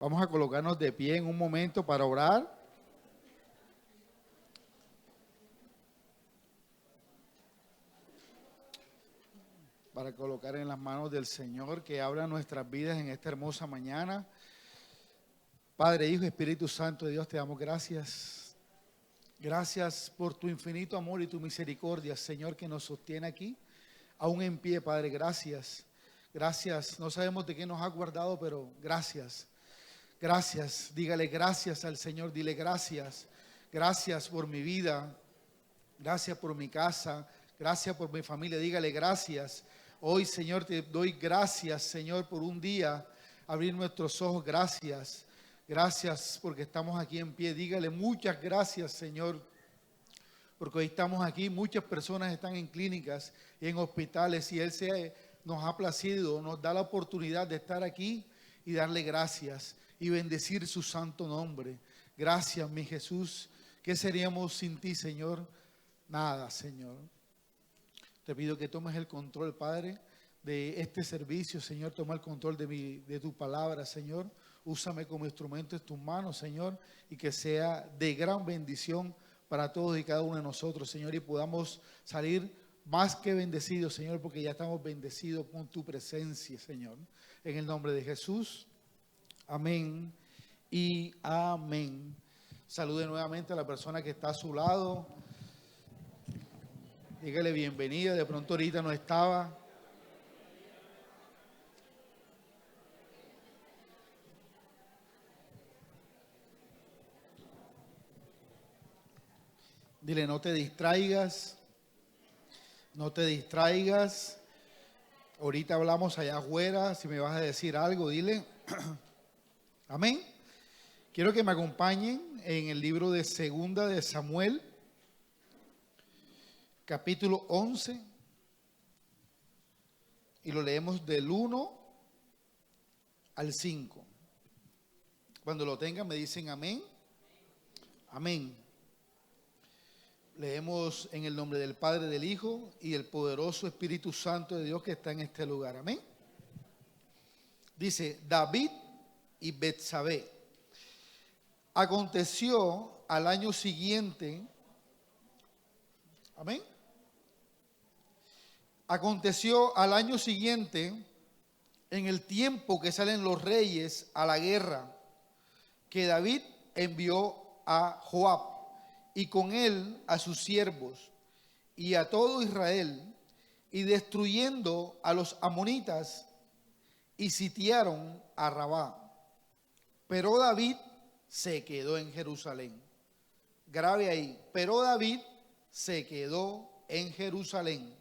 Vamos a colocarnos de pie en un momento para orar. Para colocar en las manos del Señor que habla nuestras vidas en esta hermosa mañana. Padre, Hijo, Espíritu Santo de Dios, te damos gracias. Gracias por tu infinito amor y tu misericordia, Señor, que nos sostiene aquí, aún en pie, Padre. Gracias. Gracias. No sabemos de qué nos ha guardado, pero gracias. Gracias. Dígale gracias al Señor. Dile gracias. Gracias por mi vida. Gracias por mi casa. Gracias por mi familia. Dígale gracias. Hoy, Señor, te doy gracias, Señor, por un día abrir nuestros ojos. Gracias. Gracias porque estamos aquí en pie. Dígale muchas gracias, Señor, porque hoy estamos aquí. Muchas personas están en clínicas y en hospitales y Él nos ha placido, nos da la oportunidad de estar aquí y darle gracias y bendecir su santo nombre. Gracias, mi Jesús. ¿Qué seríamos sin ti, Señor? Nada, Señor. Te pido que tomes el control, Padre, de este servicio, Señor. Toma el control de tu palabra, Señor. Úsame como instrumento en tus manos, Señor, y que sea de gran bendición para todos y cada uno de nosotros, Señor, y podamos salir más que bendecidos, Señor, porque ya estamos bendecidos con tu presencia, Señor. En el nombre de Jesús, amén y amén. Salude nuevamente a la persona que está a su lado. Dígale bienvenida, de pronto ahorita no estaba. Dile, no te distraigas, no te distraigas. Ahorita hablamos allá afuera, si me vas a decir algo, dile. Amén. Quiero que me acompañen en el libro de Segunda de Samuel, capítulo 11, y lo leemos del 1 al 5. Cuando lo tengan me dicen amén. Amén. Leemos en el nombre del Padre, del Hijo y del poderoso Espíritu Santo de Dios que está en este lugar. Amén. Dice, David y Betsabé. Aconteció al año siguiente. Amén. Aconteció al año siguiente, en el tiempo que salen los reyes a la guerra, que David envió a Joab y con él a sus siervos y a todo Israel, y destruyendo a los amonitas, y sitiaron a Rabá. Pero David se quedó en Jerusalén. Grave ahí. Pero David se quedó en Jerusalén.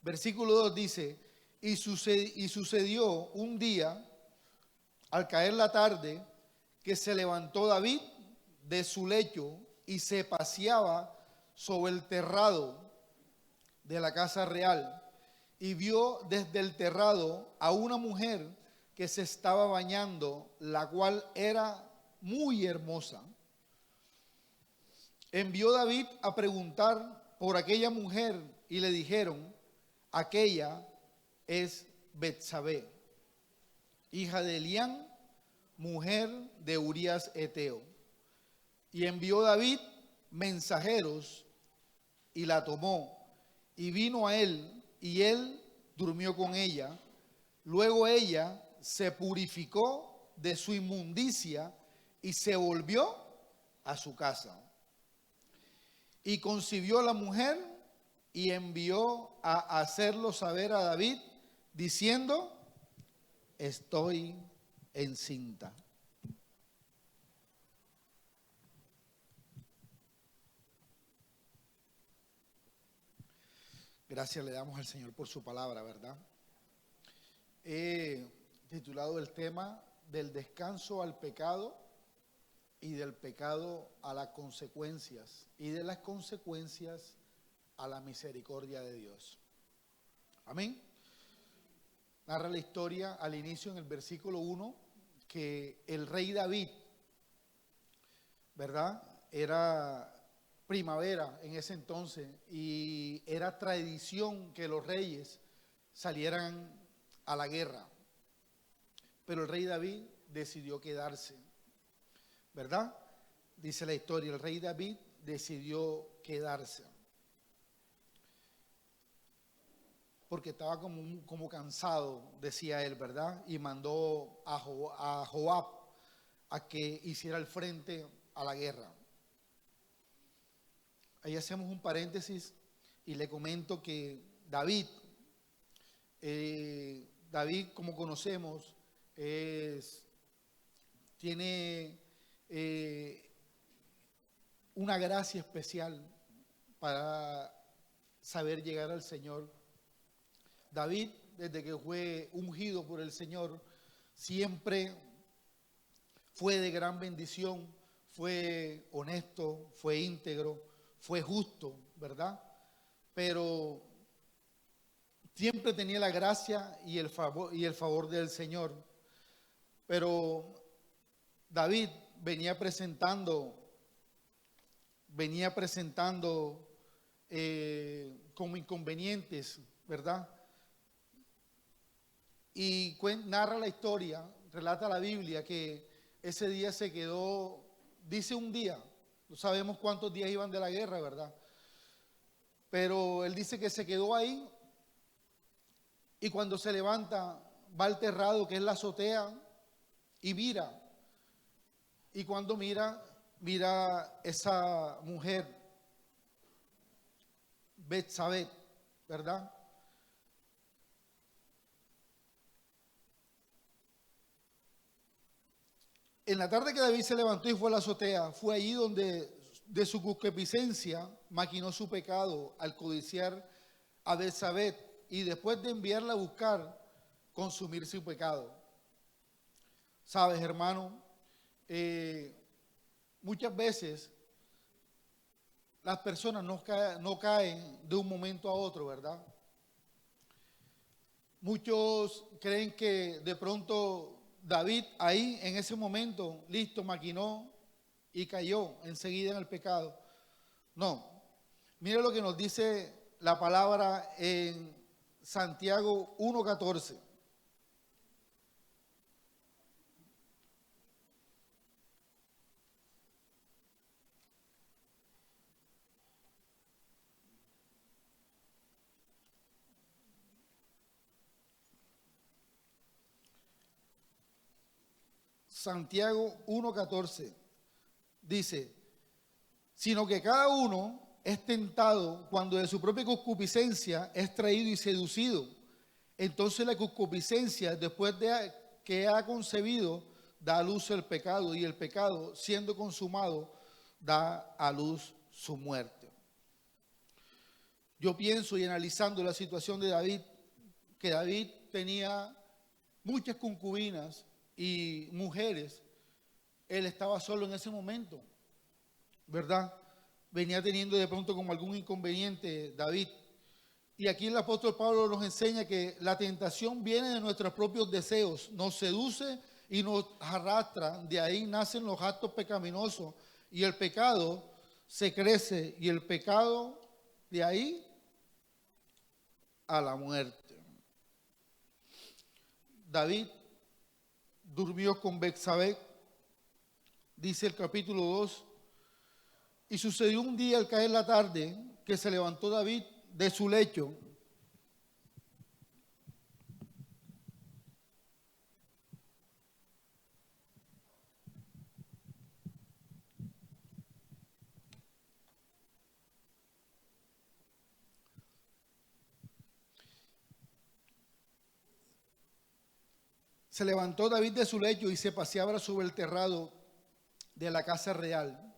Versículo 2 dice, y sucedió un día, al caer la tarde, que se levantó David de su lecho y se paseaba sobre el terrado de la casa real, y vio desde el terrado a una mujer que se estaba bañando, la cual era muy hermosa. Envió David a preguntar por aquella mujer y le dijeron, aquella es Betsabé, hija de Elián, mujer de Urías Eteo. Y envió David mensajeros y la tomó y vino a él y él durmió con ella. Luego ella se purificó de su inmundicia y se volvió a su casa. Y concibió la mujer y envió a hacerlo saber a David, diciendo, estoy encinta. Gracias le damos al Señor por su palabra, ¿verdad? He titulado el tema del descanso al pecado y del pecado a las consecuencias y de las consecuencias a la misericordia de Dios. Amén. Narra la historia al inicio en el versículo 1 que el rey David, ¿verdad? Era primavera en ese entonces y era tradición que los reyes salieran a la guerra. Pero el rey David decidió quedarse, ¿verdad? Dice la historia, el rey David decidió quedarse. Porque estaba como cansado, decía él, ¿verdad? Y mandó a Joab a que hiciera el frente a la guerra. Ahí hacemos un paréntesis y le comento que David, como conocemos, tiene una gracia especial para saber llegar al Señor. David, desde que fue ungido por el Señor, siempre fue de gran bendición, fue honesto, fue íntegro, fue justo, ¿verdad? Pero siempre tenía la gracia y el favor del Señor. Pero David venía presentando como inconvenientes, ¿verdad? Y narra la historia, relata la Biblia que ese día se quedó, dice un día, no sabemos cuántos días iban de la guerra, ¿verdad? Pero él dice que se quedó ahí y cuando se levanta va al terrado, que es la azotea, y mira. Y cuando mira esa mujer, Betsabé, ¿verdad? En la tarde que David se levantó y fue a la azotea, fue allí donde de su concupiscencia maquinó su pecado al codiciar a Betsabé y después de enviarla a buscar, consumir su pecado. Sabes, hermano, muchas veces las personas no caen de un momento a otro, ¿verdad? Muchos creen que de pronto David ahí en ese momento, listo, maquinó y cayó enseguida en el pecado. No, mire lo que nos dice la palabra en Santiago 1:14. Santiago 1:14 dice, sino que cada uno es tentado cuando de su propia concupiscencia es traído y seducido. Entonces la concupiscencia, después de que ha concebido, da a luz el pecado, y el pecado, siendo consumado, da a luz su muerte. Yo pienso y analizando la situación de David, que David tenía muchas concubinas y mujeres. Él estaba solo en ese momento, ¿verdad? Venía teniendo de pronto como algún inconveniente David. Y aquí el apóstol Pablo nos enseña que la tentación viene de nuestros propios deseos, nos seduce y nos arrastra, de ahí nacen los actos pecaminosos y el pecado se crece y el pecado de ahí a la muerte. David durmió con Betsabé, dice el capítulo 2, y sucedió un día al caer la tarde que se levantó David de su lecho Se levantó David de su lecho y se paseaba sobre el terrado de la casa real.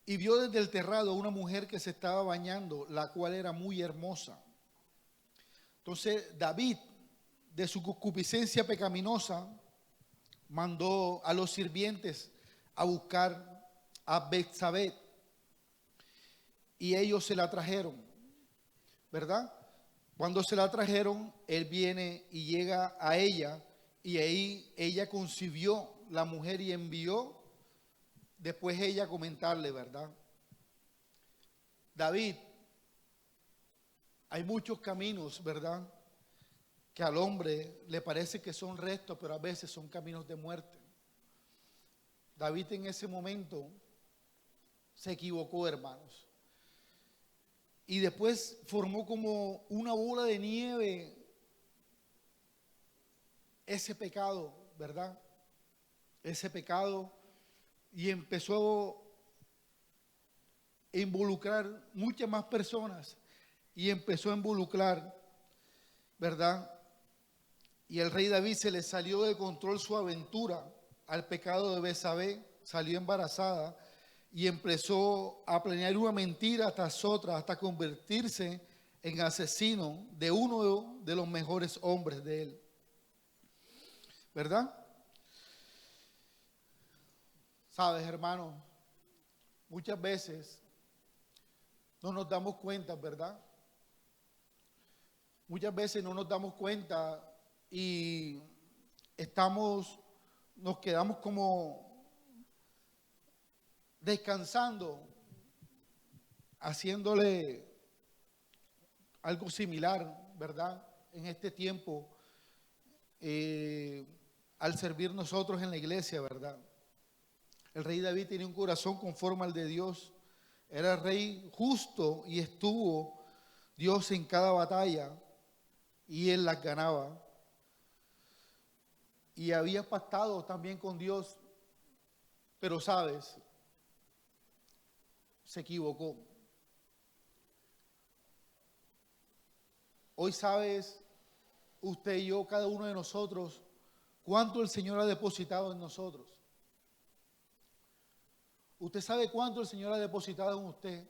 Y vio desde el terrado una mujer que se estaba bañando, la cual era muy hermosa. Entonces David, de su concupiscencia pecaminosa, mandó a los sirvientes a buscar a Betsabé. Y ellos se la trajeron, ¿verdad? Cuando se la trajeron, él viene y llega a ella, y ahí ella concibió la mujer y envió después ella a comentarle, ¿verdad? David, hay muchos caminos, ¿verdad?, que al hombre le parece que son restos, pero a veces son caminos de muerte. David en ese momento se equivocó, hermanos. Y después formó como una bola de nieve ese pecado, ¿verdad? Ese pecado, y empezó a involucrar muchas más personas y empezó a involucrar, ¿verdad? Y el rey David se le salió de control su aventura al pecado de Betsabé, salió embarazada y empezó a planear una mentira tras otra hasta convertirse en asesino de uno de los mejores hombres de él, ¿verdad? Sabes, hermano, muchas veces no nos damos cuenta, ¿verdad? Muchas veces no nos damos cuenta y nos quedamos como descansando, haciéndole algo similar, ¿verdad? En este tiempo, al servir nosotros en la iglesia, ¿verdad? El rey David tenía un corazón conforme al de Dios. Era rey justo y estuvo Dios en cada batalla y él las ganaba. Y había pactado también con Dios, pero sabes, se equivocó. Hoy sabes, usted y yo, cada uno de nosotros, cuánto el Señor ha depositado en nosotros. Usted sabe cuánto el Señor ha depositado en usted.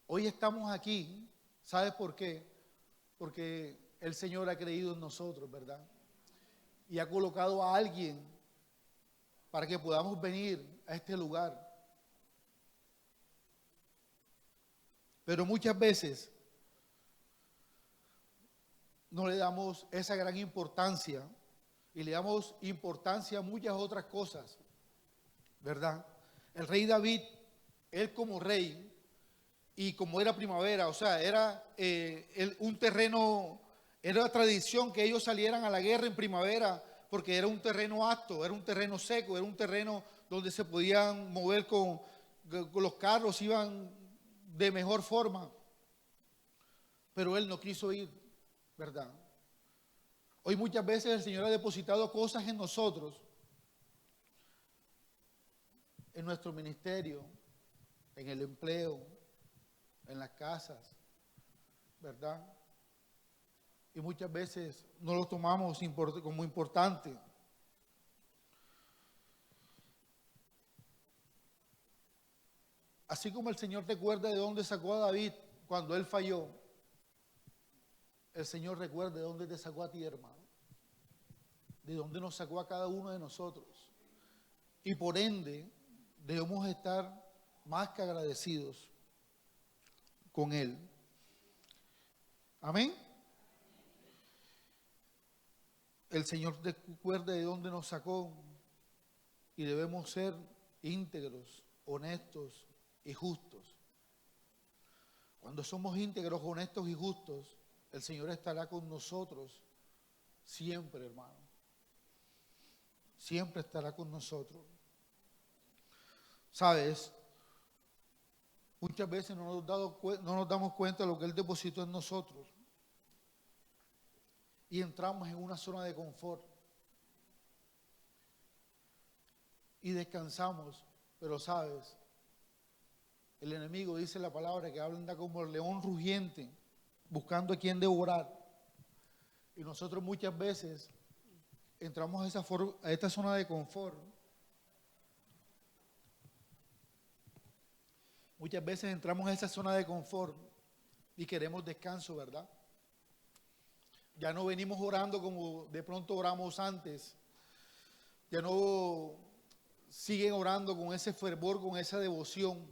Hoy estamos aquí, ¿sabes por qué? Porque el Señor ha creído en nosotros, ¿verdad? Y ha colocado a alguien para que podamos venir a este lugar. Pero muchas veces no le damos esa gran importancia y le damos importancia a muchas otras cosas, ¿verdad? El rey David, él como rey y como era primavera, o sea, era un terreno, era tradición que ellos salieran a la guerra en primavera porque era un terreno apto, era un terreno seco, era un terreno donde se podían mover con los carros, iban de mejor forma. Pero él no quiso ir, ¿verdad? Hoy muchas veces el Señor ha depositado cosas en nosotros, en nuestro ministerio, en el empleo, en las casas, ¿verdad? Y muchas veces no lo tomamos como importante. Así como el Señor recuerda de dónde sacó a David cuando él falló, el Señor recuerda de dónde te sacó a ti, hermano. De dónde nos sacó a cada uno de nosotros. Y por ende, debemos estar más que agradecidos con Él. Amén. El Señor recuerda de dónde nos sacó y debemos ser íntegros, honestos y justos. Cuando somos íntegros, honestos y justos, el Señor estará con nosotros siempre, hermano. Siempre estará con nosotros. ¿Sabes? Muchas veces no nos damos cuenta de lo que Él depositó en nosotros. Y entramos en una zona de confort. Y descansamos. Pero sabes, el enemigo dice la palabra que anda como el león rugiente, buscando a quien devorar. Y nosotros muchas veces entramos a esta zona de confort. Muchas veces entramos a esa zona de confort y queremos descanso, ¿verdad? Ya no venimos orando como de pronto oramos antes. Ya no siguen orando con ese fervor, con esa devoción.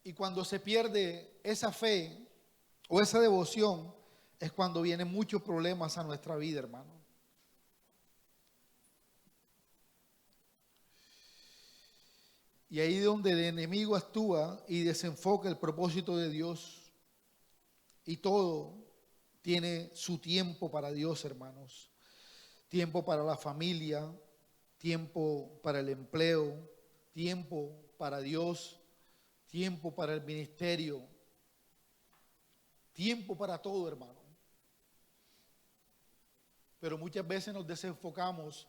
Y cuando se pierde esa fe o esa devoción, es cuando vienen muchos problemas a nuestra vida, hermano. Y ahí es donde el enemigo actúa y desenfoca el propósito de Dios. Y todo tiene su tiempo para Dios, hermanos. Tiempo para la familia, tiempo para el empleo, tiempo para Dios, tiempo para el ministerio, tiempo para todo, hermano. Pero muchas veces nos desenfocamos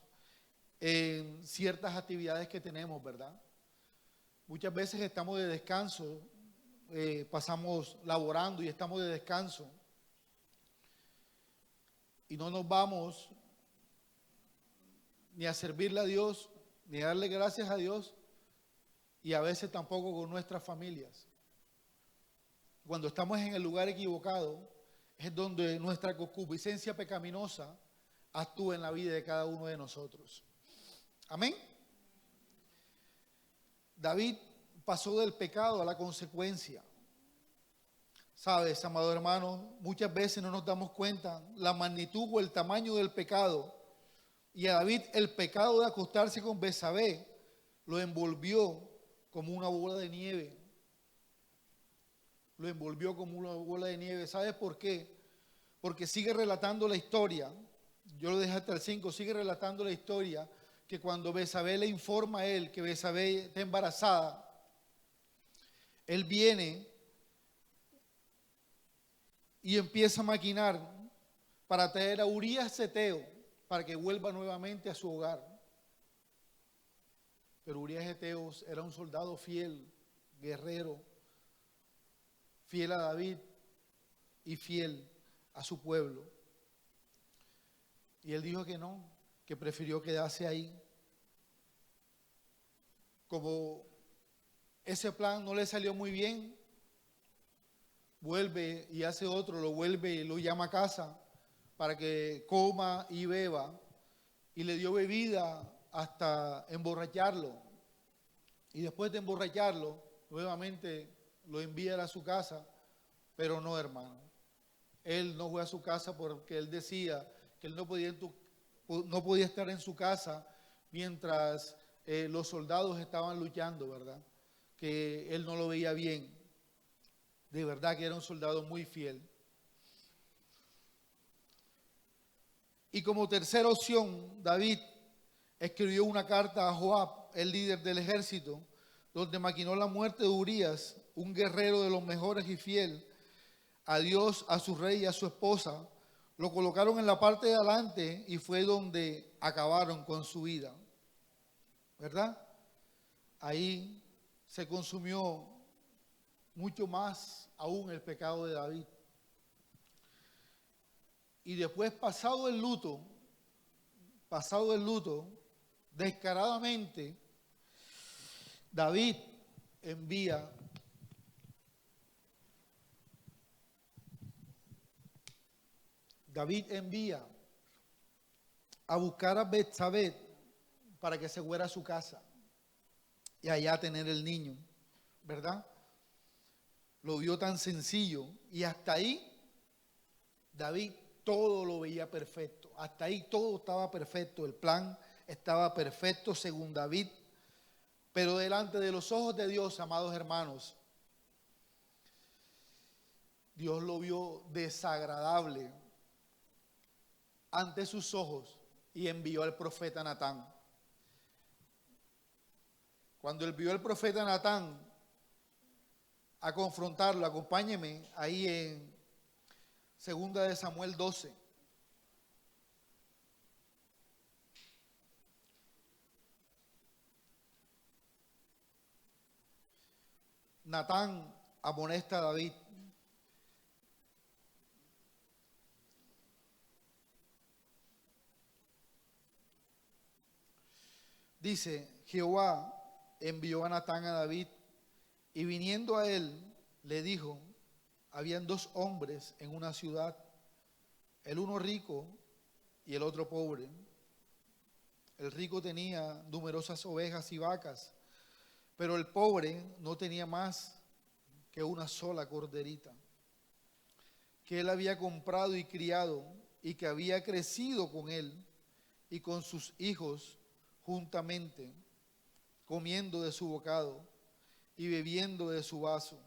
en ciertas actividades que tenemos, ¿verdad? Muchas veces estamos de descanso, pasamos laborando y estamos de descanso y no nos vamos ni a servirle a Dios, ni a darle gracias a Dios, y a veces tampoco con nuestras familias. Cuando estamos en el lugar equivocado, es donde nuestra concupiscencia pecaminosa actúa en la vida de cada uno de nosotros. Amén. David pasó del pecado a la consecuencia. Sabes, amado hermano, muchas veces no nos damos cuenta la magnitud o el tamaño del pecado. Y a David el pecado de acostarse con Betsabé lo envolvió como una bola de nieve. Lo envolvió como una bola de nieve. ¿Sabes por qué? Porque sigue relatando la historia. Yo lo dejé hasta el 5. Sigue relatando la historia que cuando Betsabé le informa a él que Betsabé está embarazada, él viene y empieza a maquinar para traer a Urías Heteo para que vuelva nuevamente a su hogar. Pero Urías Heteo era un soldado fiel, guerrero, fiel a David y fiel a su pueblo. Y él dijo que no, que prefirió quedarse ahí. Como ese plan no le salió muy bien, vuelve y hace otro, lo vuelve y lo llama a casa para que coma y beba, y le dio bebida hasta emborracharlo. Y después de emborracharlo, nuevamente lo envía a su casa, pero no, hermano. Él no fue a su casa porque él decía que él no podía estar en su casa mientras los soldados estaban luchando, ¿verdad? Que él no lo veía bien. De verdad que era un soldado muy fiel. Y como tercera opción, David escribió una carta a Joab, el líder del ejército, donde maquinó la muerte de Urías, un guerrero de los mejores y fiel a Dios, a su rey y a su esposa. Lo colocaron en la parte de adelante y fue donde acabaron con su vida, ¿verdad? Ahí se consumió mucho más aún el pecado de David. Y después, pasado el luto, descaradamente, David envía a buscar a Betsabé para que se fuera a su casa y allá tener el niño, ¿verdad? Lo vio tan sencillo y hasta ahí David todo lo veía perfecto. Hasta ahí todo estaba perfecto. El plan estaba perfecto según David. Pero delante de los ojos de Dios, amados hermanos, Dios lo vio desagradable ante sus ojos y envió al profeta Natán. Cuando envió al profeta Natán a confrontarlo, acompáñeme ahí en 2 de Samuel 12. Natán amonesta a David. Dice, Jehová envió a Natán a David y viniendo a él le dijo, habían dos hombres en una ciudad, el uno rico y el otro pobre. El rico tenía numerosas ovejas y vacas, pero el pobre no tenía más que una sola corderita, que él había comprado y criado y que había crecido con él y con sus hijos juntamente, comiendo de su bocado y bebiendo de su vaso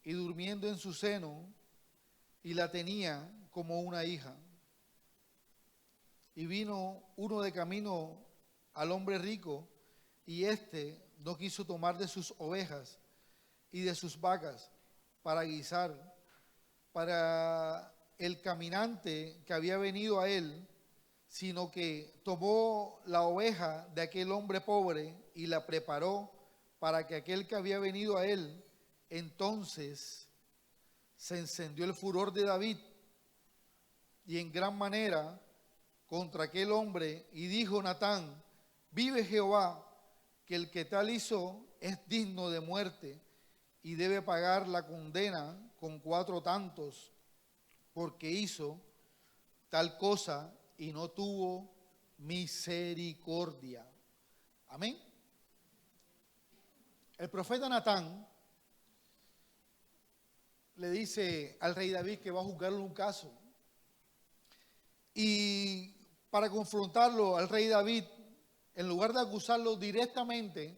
y durmiendo en su seno, y la tenía como una hija. Y vino uno de camino al hombre rico, y éste no quiso tomar de sus ovejas y de sus vacas para guisar para el caminante que había venido a él, sino que tomó la oveja de aquel hombre pobre y la preparó para que aquel que había venido a él. Entonces se encendió el furor de David y en gran manera contra aquel hombre, y dijo Natán: vive Jehová, que el que tal hizo es digno de muerte y debe pagar la condena con 4 tantos, porque hizo tal cosa y no tuvo misericordia. Amén. El profeta Natán le dice al rey David que va a juzgarle un caso. Y para confrontarlo al rey David, en lugar de acusarlo directamente,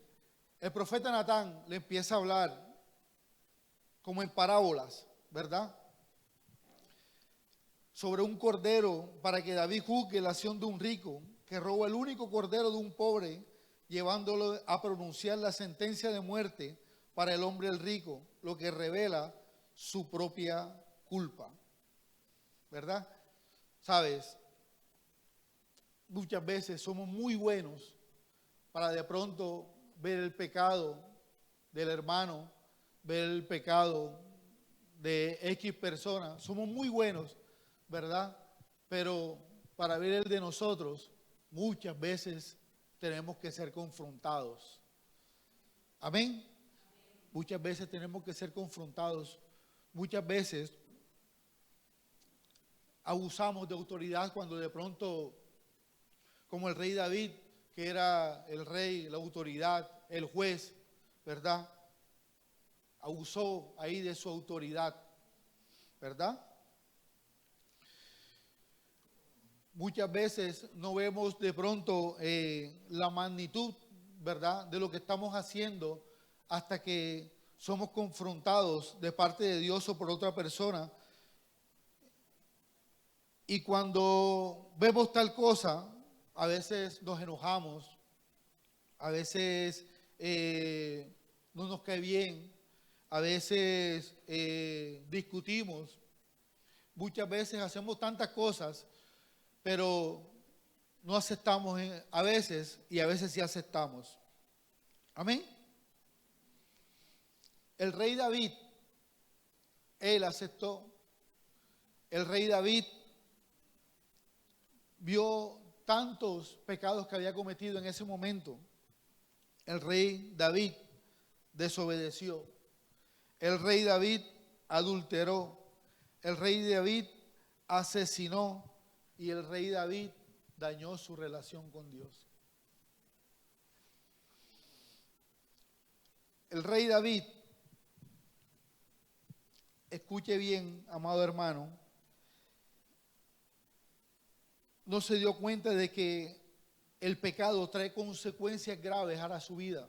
el profeta Natán le empieza a hablar como en parábolas, ¿verdad? Sobre un cordero, para que David juzgue la acción de un rico que roba el único cordero de un pobre, llevándolo a pronunciar la sentencia de muerte para el hombre el rico, lo que revela su propia culpa, ¿verdad? Sabes, muchas veces somos muy buenos para de pronto ver el pecado del hermano, ver el pecado de X persona. Somos muy buenos, ¿verdad? Pero para ver el de nosotros, muchas veces tenemos que ser confrontados. Amén. Muchas veces tenemos que ser confrontados. Muchas veces abusamos de autoridad cuando de pronto, como el rey David, que era el rey, la autoridad, el juez, ¿verdad? Abusó ahí de su autoridad, ¿verdad? Muchas veces no vemos de pronto la magnitud, ¿verdad?, de lo que estamos haciendo hasta que somos confrontados de parte de Dios o por otra persona. Y cuando vemos tal cosa, a veces nos enojamos, a veces no nos cae bien, a veces discutimos, muchas veces hacemos tantas cosas, pero no aceptamos a veces, y a veces sí aceptamos. Amén. El rey David, él aceptó. El rey David vio tantos pecados que había cometido en ese momento. El rey David desobedeció. El rey David adulteró. El rey David asesinó. Y el rey David dañó su relación con Dios. El rey David, escuche bien, amado hermano, no se dio cuenta de que el pecado trae consecuencias graves a su vida.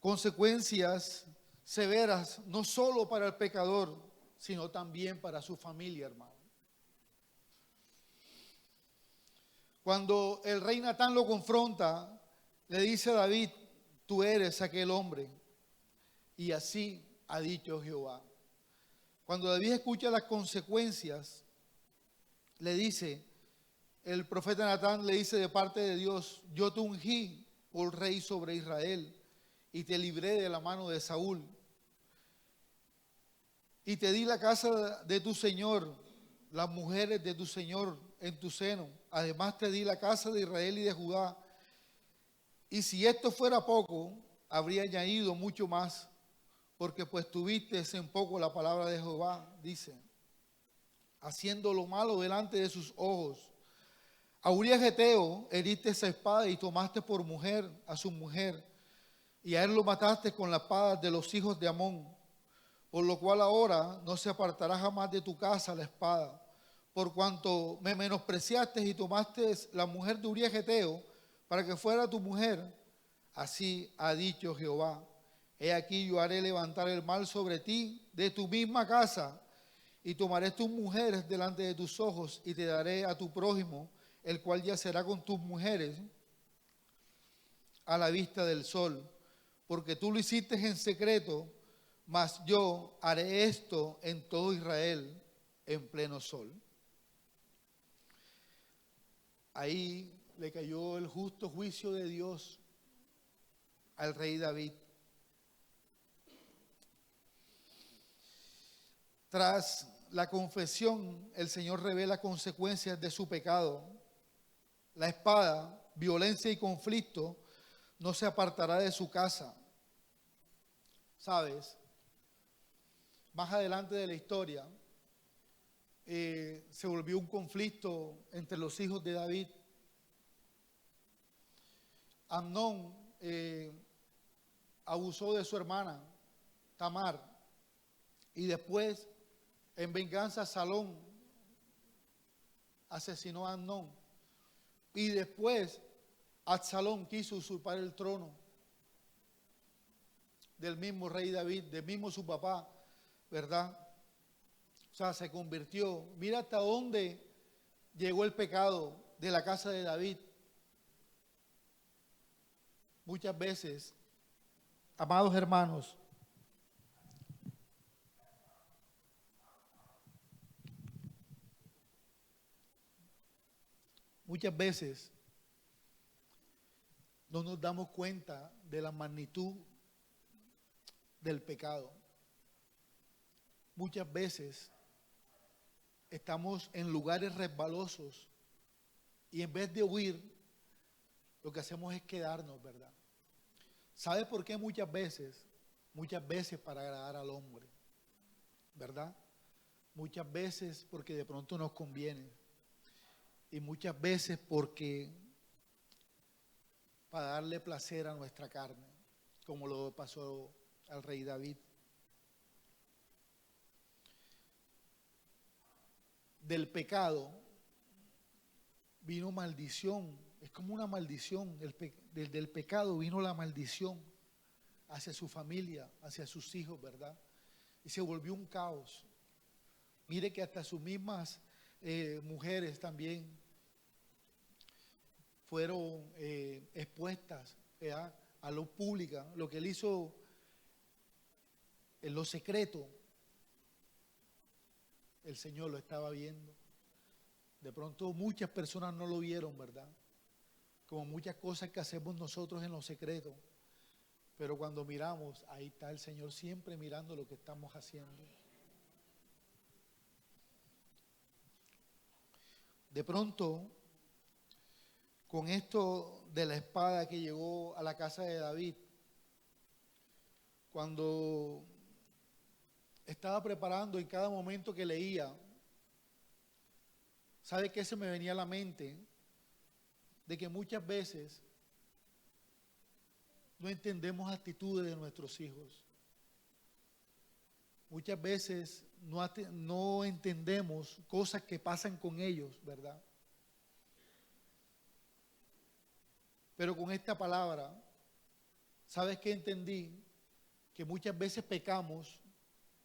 Consecuencias severas, no solo para el pecador, sino también para su familia, hermano. Cuando el rey Natán lo confronta, le dice a David: tú eres aquel hombre, y así ha dicho Jehová. Cuando David escucha las consecuencias, le dice, el profeta Natán le dice de parte de Dios: yo te ungí por rey sobre Israel y te libré de la mano de Saúl y te di la casa de tu señor, las mujeres de tu señor en tu seno. Además te di la casa de Israel y de Judá. Y si esto fuera poco, habría añadido mucho más, porque pues tuviste en poco la palabra de Jehová, dice, haciendo lo malo delante de sus ojos. A Urías Geteo heriste esa espada y tomaste por mujer a su mujer, y a él lo mataste con la espada de los hijos de Amón. Por lo cual ahora no se apartará jamás de tu casa la espada, por cuanto me menospreciaste y tomaste la mujer de Urías Geteo para que fuera tu mujer. Así ha dicho Jehová: he aquí yo haré levantar el mal sobre ti de tu misma casa, Y tomaré tus mujeres delante de tus ojos y te daré a tu prójimo, el cual yacerá con tus mujeres a la vista del sol, porque tú lo hiciste en secreto, mas yo haré esto en todo Israel en pleno sol. Ahí le cayó el justo juicio de Dios al rey David. Tras la confesión, el Señor revela consecuencias de su pecado. La espada, violencia y conflicto no se apartará de su casa. ¿Sabes? Más adelante de la historia, se volvió un conflicto entre los hijos de David. Amnón abusó de su hermana Tamar, y después, en venganza, Absalón asesinó a Amnón, y después Absalón quiso usurpar el trono del mismo rey David, del mismo su papá, ¿verdad? O sea, se convirtió. Mira hasta dónde llegó el pecado de la casa de David. Muchas veces, amados hermanos, muchas veces no nos damos cuenta de la magnitud del pecado. Muchas veces estamos en lugares resbalosos y en vez de huir, lo que hacemos es quedarnos, ¿verdad? ¿Sabe por qué muchas veces? Muchas veces para agradar al hombre, ¿verdad? Muchas veces porque de pronto nos conviene y muchas veces porque para darle placer a nuestra carne, como lo pasó al rey David. Del pecado vino maldición, es como una maldición, del pecado vino la maldición hacia su familia, hacia sus hijos, ¿verdad? Y se volvió un caos. Mire que hasta sus mismas mujeres también fueron expuestas, ¿verdad?, a lo pública. Lo que él hizo en lo secreto, el Señor lo estaba viendo. De pronto muchas personas no lo vieron, ¿verdad? Como muchas cosas que hacemos nosotros en lo secreto. Pero cuando miramos, ahí está el Señor siempre mirando lo que estamos haciendo. De pronto, con esto de la espada que llegó a la casa de David, cuando estaba preparando en cada momento que leía, ¿sabe qué se me venía a la mente? De que muchas veces no entendemos actitudes de nuestros hijos. Muchas veces no entendemos cosas que pasan con ellos, ¿verdad? Pero con esta palabra, ¿sabes qué entendí? Que muchas veces pecamos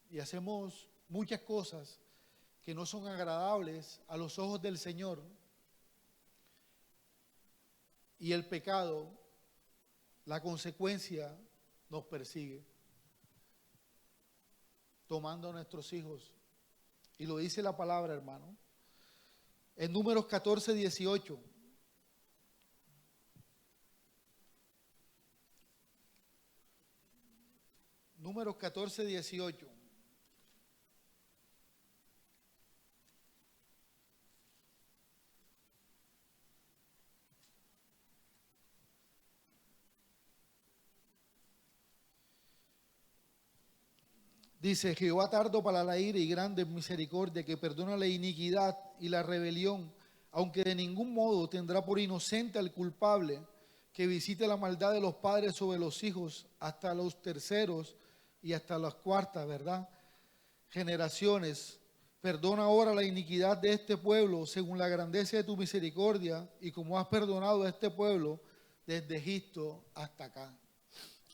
y hacemos muchas cosas que no son agradables a los ojos del Señor. Y el pecado, la consecuencia, nos persigue, tomando a nuestros hijos. Y lo dice la palabra, hermano. En Números 14, 18. Números 14, 18. Dice: Jehová tardo para la ira y grande en misericordia, que perdona la iniquidad y la rebelión, aunque de ningún modo tendrá por inocente al culpable, que visite la maldad de los padres sobre los hijos hasta los terceros y hasta las cuartas, ¿verdad?, generaciones. Perdona ahora la iniquidad de este pueblo según la grandeza de tu misericordia, y como has perdonado a este pueblo desde Egipto hasta acá,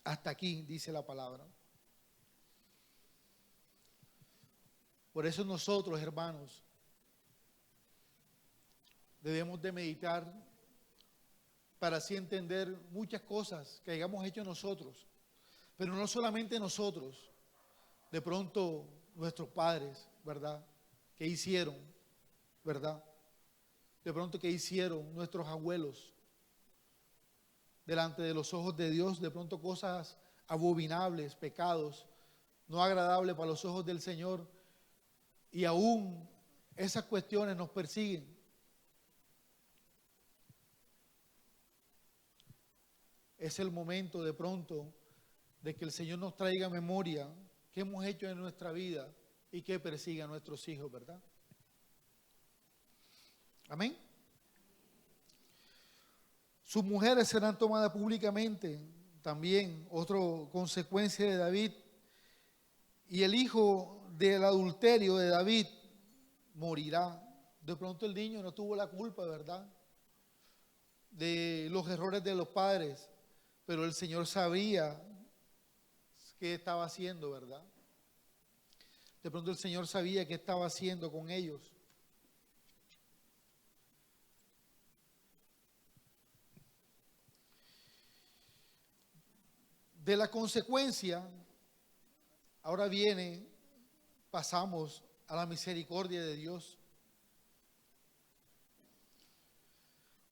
hasta aquí, dice la palabra. Por eso nosotros, hermanos, debemos de meditar para así entender muchas cosas que hayamos hecho nosotros. Pero no solamente nosotros, de pronto nuestros padres, ¿verdad? ¿Qué hicieron? ¿Verdad? De pronto, ¿qué hicieron nuestros abuelos? Delante de los ojos de Dios, de pronto cosas abominables, pecados, no agradables para los ojos del Señor. Y aún esas cuestiones nos persiguen. Es el momento de pronto de que el Señor nos traiga memoria qué hemos hecho en nuestra vida y que persiga a nuestros hijos, ¿verdad? Amén. Sus mujeres serán tomadas públicamente, también otra consecuencia de David. Y el hijo del adulterio de David morirá. De pronto el niño no tuvo la culpa, ¿verdad? De los errores de los padres, pero el Señor sabía qué estaba haciendo, ¿verdad? De pronto el Señor sabía qué estaba haciendo con ellos. De la consecuencia, ahora pasamos a la misericordia de Dios.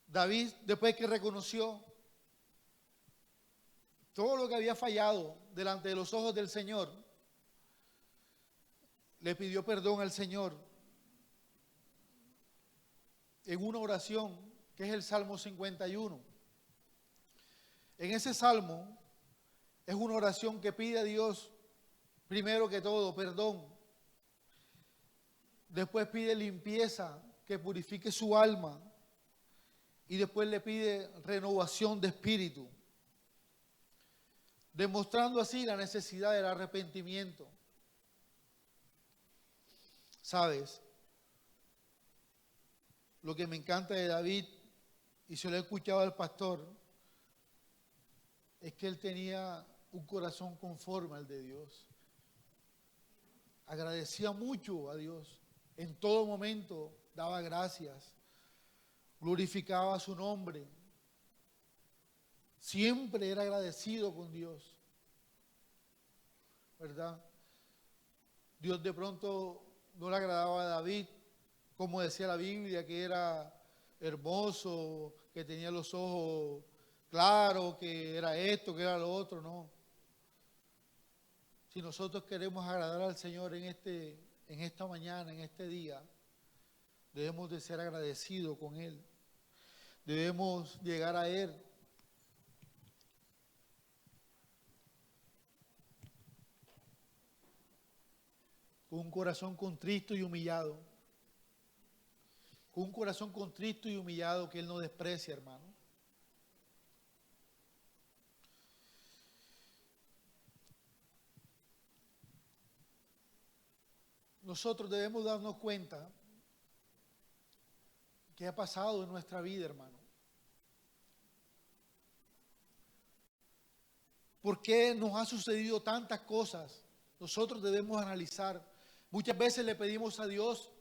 David, después que reconoció todo lo que había fallado delante de los ojos del Señor, le pidió perdón al Señor en una oración que es el Salmo 51. En ese salmo es una oración que pide a Dios, primero que todo, perdón. Después pide limpieza, que purifique su alma. Y después le pide renovación de espíritu, demostrando así la necesidad del arrepentimiento. ¿Sabes? Lo que me encanta de David, y se lo he escuchado al pastor, es que él tenía un corazón conforme al de Dios. Agradecía mucho a Dios. En todo momento daba gracias. Glorificaba su nombre. Siempre era agradecido con Dios. ¿Verdad? Dios de pronto no le agradaba a David, como decía la Biblia, que era hermoso, que tenía los ojos claros, que era esto, que era lo otro, no. Si nosotros queremos agradar al Señor en esta mañana, en este día, debemos de ser agradecidos con Él. Debemos llegar a Él con un corazón contristo y humillado. Con un corazón contristo y humillado que Él no desprecia, hermano. Nosotros debemos darnos cuenta qué ha pasado en nuestra vida, hermano. ¿Por qué nos ha sucedido tantas cosas? Nosotros debemos analizar. Muchas veces le pedimos a Dios,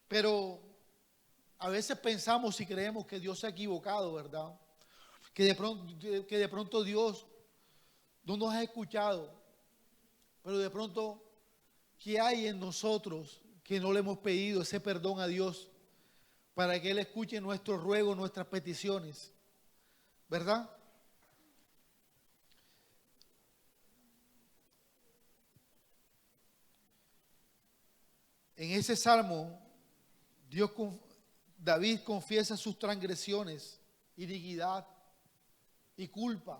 pero a veces pensamos y creemos que Dios se ha equivocado, ¿verdad? Que de pronto Dios no nos ha escuchado, pero de pronto, ¿qué hay en nosotros que no le hemos pedido ese perdón a Dios para que Él escuche nuestros ruegos, nuestras peticiones? ¿Verdad? En ese salmo, David confiesa sus transgresiones, iniquidad y culpa.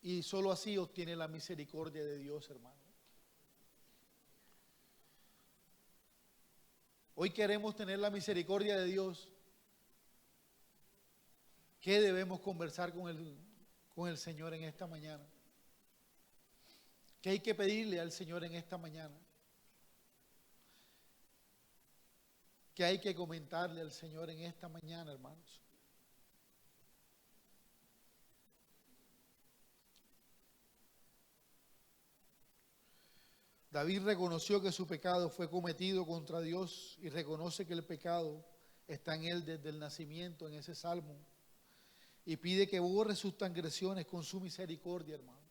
Y solo así obtiene la misericordia de Dios, hermano. Hoy queremos tener la misericordia de Dios. ¿Qué debemos conversar con el Señor en esta mañana? ¿Qué hay que pedirle al Señor en esta mañana? ¿Qué hay que comentarle al Señor en esta mañana, hermanos? David reconoció que su pecado fue cometido contra Dios y reconoce que el pecado está en él desde el nacimiento, en ese salmo. Y pide que borre sus transgresiones con su misericordia, hermano.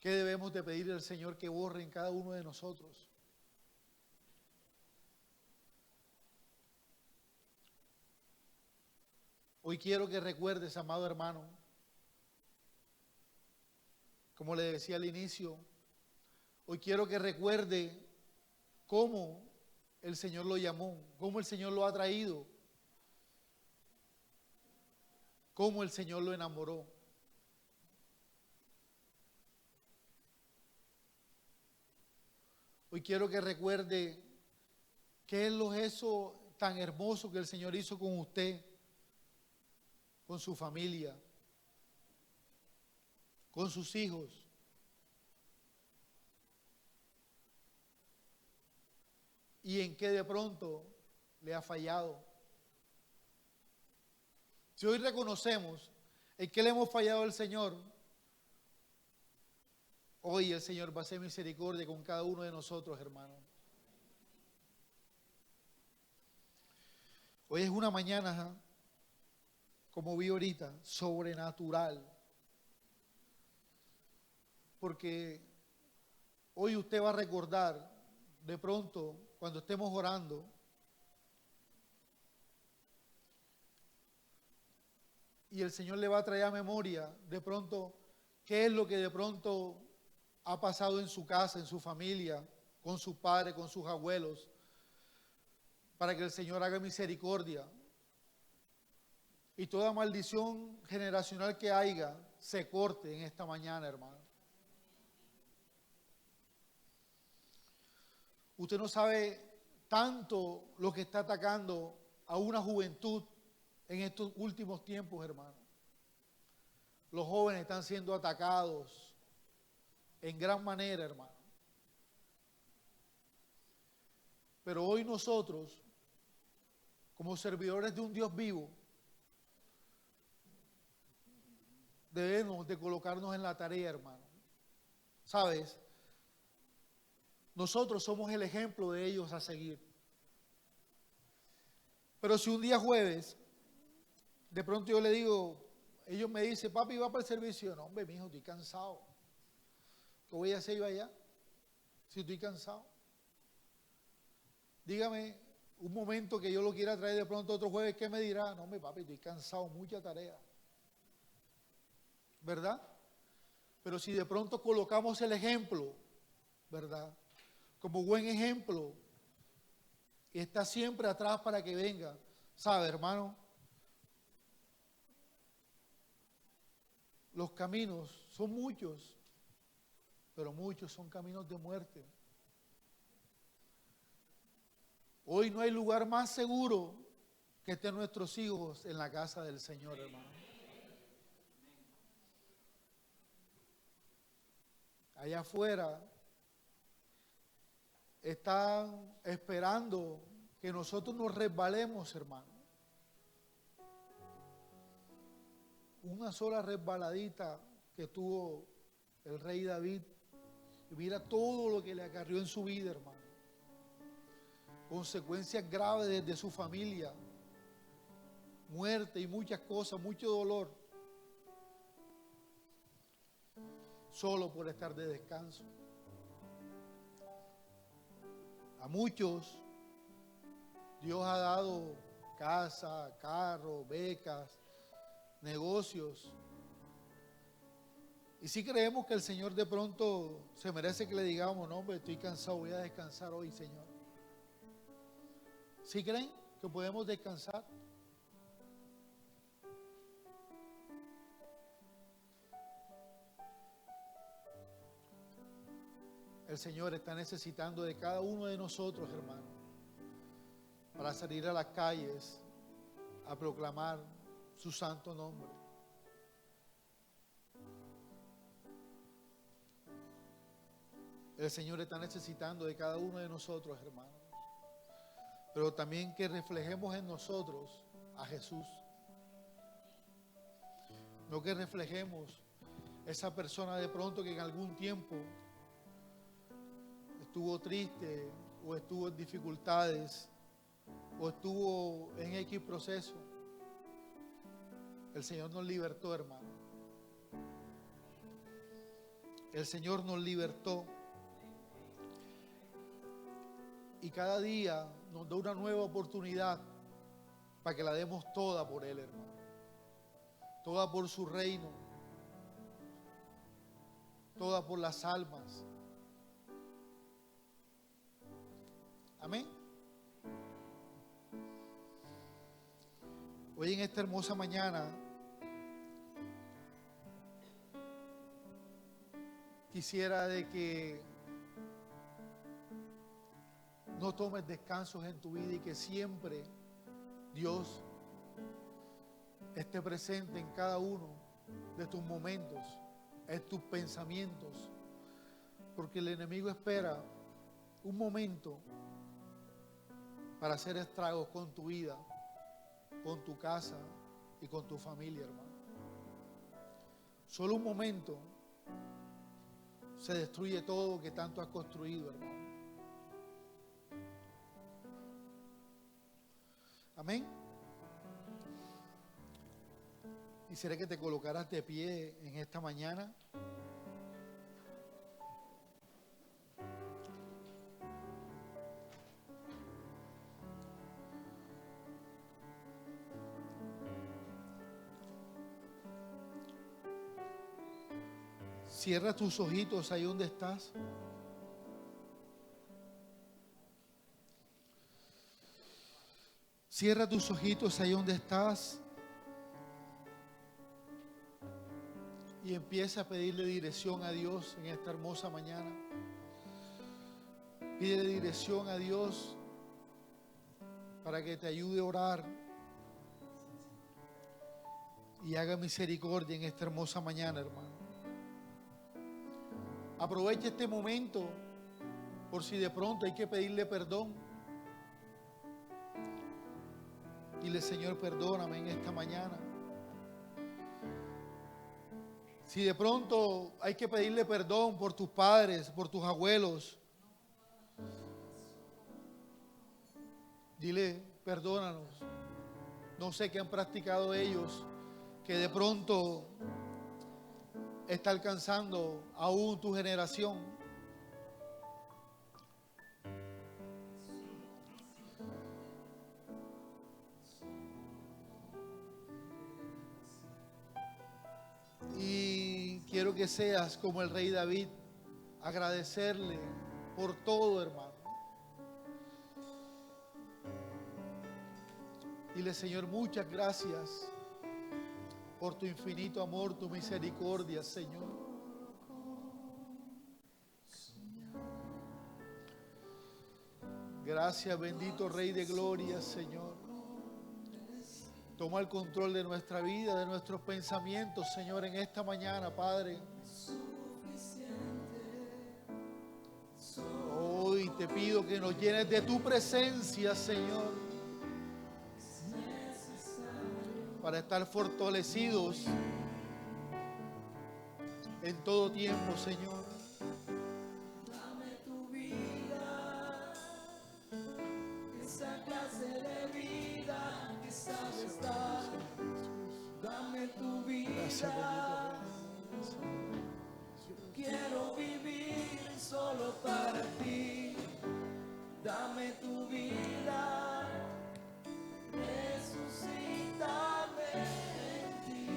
¿Qué debemos de pedirle al Señor que borre en cada uno de nosotros? Hoy quiero que recuerdes, amado hermano, como le decía al inicio, hoy quiero que recuerde cómo el Señor lo llamó, cómo el Señor lo ha traído, cómo el Señor lo enamoró. Hoy quiero que recuerde qué es eso tan hermoso que el Señor hizo con usted, con su familia, con sus hijos. Y en qué de pronto le ha fallado. Si hoy reconocemos en qué le hemos fallado al Señor, hoy el Señor va a hacer misericordia con cada uno de nosotros, hermanos. Hoy es una mañana, como vi ahorita, sobrenatural. Porque hoy usted va a recordar, de pronto, cuando estemos orando, y el Señor le va a traer a memoria, de pronto, qué es lo que de pronto ha pasado en su casa, en su familia, con sus padres, con sus abuelos, para que el Señor haga misericordia. Y toda maldición generacional que haya, se corte en esta mañana, hermano. Usted no sabe tanto lo que está atacando a una juventud en estos últimos tiempos, hermano. Los jóvenes están siendo atacados en gran manera, hermano. Pero hoy nosotros, como servidores de un Dios vivo, debemos de colocarnos en la tarea, hermano. ¿Sabes? Nosotros somos el ejemplo de ellos a seguir. Pero si un día jueves, de pronto yo le digo, ellos me dicen, papi, ¿va para el servicio? No, hombre, mijo, estoy cansado. ¿Qué voy a hacer yo allá? Si estoy cansado. Dígame un momento que yo lo quiera traer de pronto otro jueves, ¿qué me dirá? No, hombre, papi, estoy cansado, mucha tarea. ¿Verdad? Pero si de pronto colocamos el ejemplo, ¿verdad? Como buen ejemplo, y está siempre atrás para que venga. ¿Sabe, hermano? Los caminos son muchos, pero muchos son caminos de muerte. Hoy no hay lugar más seguro que estén nuestros hijos en la casa del Señor, hermano. Allá afuera están esperando que nosotros nos resbalemos, hermano. Una sola resbaladita que tuvo el rey David, y mira todo lo que le acarrió en su vida, hermano. Consecuencias graves desde su familia, muerte y muchas cosas, mucho dolor, solo por estar de descanso. A muchos Dios ha dado casa, carro, becas, negocios. Y si creemos que el Señor de pronto se merece que le digamos, no, hombre, estoy cansado, voy a descansar hoy, Señor. ¿Sí creen que podemos descansar? El Señor está necesitando de cada uno de nosotros, hermano, para salir a las calles a proclamar su santo nombre. El Señor está necesitando de cada uno de nosotros, hermano, pero también que reflejemos en nosotros a Jesús. No que reflejemos Esa persona de pronto que en algún tiempo estuvo triste o estuvo en dificultades o estuvo en X proceso. El Señor nos libertó, hermano. El Señor nos libertó. Y cada día nos da una nueva oportunidad para que la demos toda por Él, hermano. Toda por su reino. Toda por las almas. Amén. Hoy en esta hermosa mañana quisiera de que no tomes descansos en tu vida y que siempre Dios esté presente en cada uno de tus momentos, en tus pensamientos, porque el enemigo espera un momento para hacer estragos con tu vida, con tu casa y con tu familia, hermano. Solo un momento se destruye todo lo que tanto has construido, hermano. Amén. Quisiera que te colocaras de pie en esta mañana. Cierra tus ojitos ahí donde estás. Cierra tus ojitos ahí donde estás. Y empieza a pedirle dirección a Dios en esta hermosa mañana. Pídele dirección a Dios para que te ayude a orar y haga misericordia en esta hermosa mañana, hermano. Aprovecha este momento por si de pronto hay que pedirle perdón. Dile: Señor, perdóname en esta mañana. Si de pronto hay que pedirle perdón por tus padres, por tus abuelos, dile: perdónanos. No sé qué han practicado ellos, que de pronto está alcanzando aún tu generación. Y quiero que seas como el rey David, agradecerle por todo, hermano. Dile: Señor, muchas gracias por tu infinito amor, tu misericordia, Señor. Gracias, bendito Rey de Gloria, Señor. Toma el control de nuestra vida, de nuestros pensamientos, Señor, en esta mañana, Padre. Hoy te pido que nos llenes de tu presencia, Señor, para estar fortalecidos en todo tiempo, Señor. Dame tu vida, esa clase de vida que sabes dar. Dame tu Gracias, vida, bendito Rey. quiero vivir solo para ti. Dame tu vida, resucítame en ti.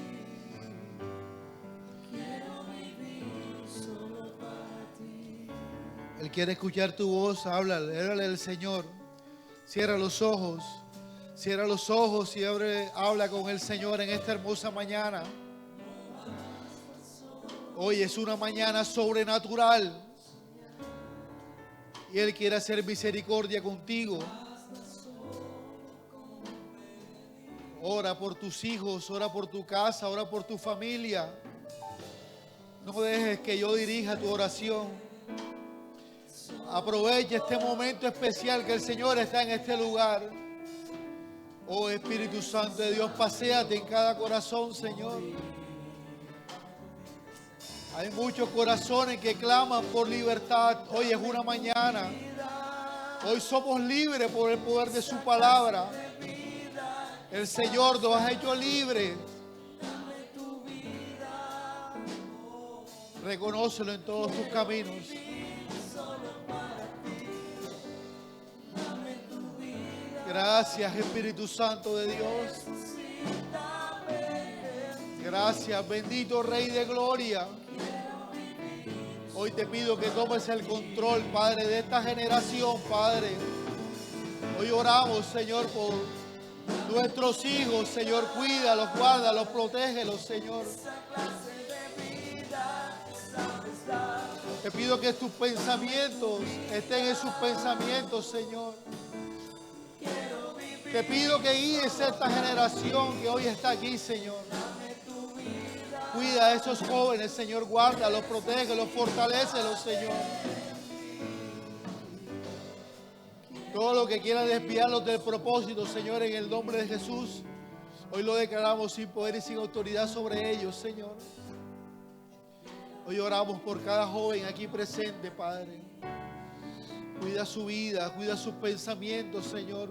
Quiero vivir solo para ti. Él quiere escuchar tu voz. Háblale al Señor. Cierra los ojos. Cierra los ojos y habla con el Señor en esta hermosa mañana. Hoy es una mañana sobrenatural. Y Él quiere hacer misericordia contigo. Ora por tus hijos, ora por tu casa, ora por tu familia. No dejes que yo dirija tu oración. Aprovecha este momento especial que el Señor está en este lugar. Oh Espíritu Santo de Dios, paséate en cada corazón, Señor. Hay muchos corazones que claman por libertad. Hoy es una mañana. Hoy somos libres por el poder de su palabra. El Señor nos ha hecho libres. Reconócelo en todos tus caminos. Gracias, Espíritu Santo de Dios. Gracias, bendito Rey de Gloria. Hoy te pido que tomes el control, Padre, de esta generación, Padre. Hoy oramos, Señor, por nuestros hijos, Señor. Cuídalos, guárdalos, protégelos, Señor. Te pido que tus pensamientos estén en sus pensamientos, Señor. Te pido que guíes a esta generación que hoy está aquí, Señor. Cuida a esos jóvenes, Señor. Guárdalos, protégelos, fortalécelos, Señor. Todo lo que quiera desviarlos del propósito, Señor, en el nombre de Jesús, hoy lo declaramos sin poder y sin autoridad sobre ellos, Señor. Hoy oramos por cada joven aquí presente, Padre. Cuida su vida, cuida sus pensamientos, Señor.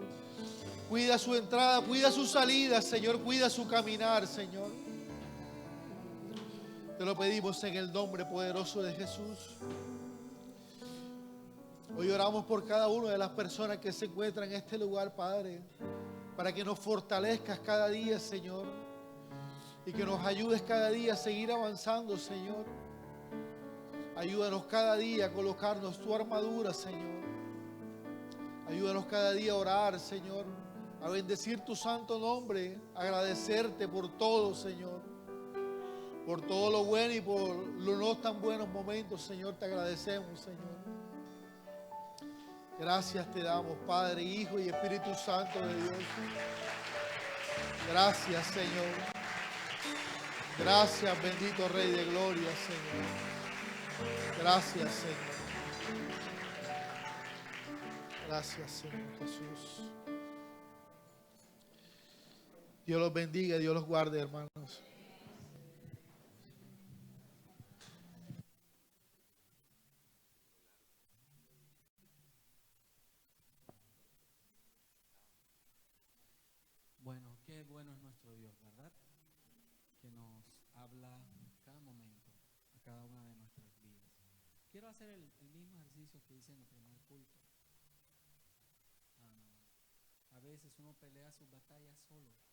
Cuida su entrada, cuida su salida, Señor. Cuida su caminar, Señor. Te lo pedimos en el nombre poderoso de Jesús. Hoy oramos por cada una de las personas que se encuentran en este lugar, Padre, para que nos fortalezcas cada día, Señor, y que nos ayudes cada día a seguir avanzando, Señor. Ayúdanos cada día a colocarnos tu armadura, Señor. Ayúdanos cada día a orar, Señor, a bendecir tu santo nombre, a agradecerte por todo, Señor, por todo lo bueno y por los no tan buenos momentos, Señor. Te agradecemos, Señor. Gracias te damos, Padre, Hijo y Espíritu Santo de Dios. Gracias, Señor. Gracias, bendito Rey de Gloria, Señor. Gracias, Señor. Gracias, Señor Jesús. Dios los bendiga, Dios los guarde, hermanos. Bueno, qué bueno es nuestro Dios, ¿verdad? Que nos habla cada momento, a cada una de nuestras vidas. Quiero hacer el mismo ejercicio que hice en el primer culto. A veces uno pelea sus batallas solo.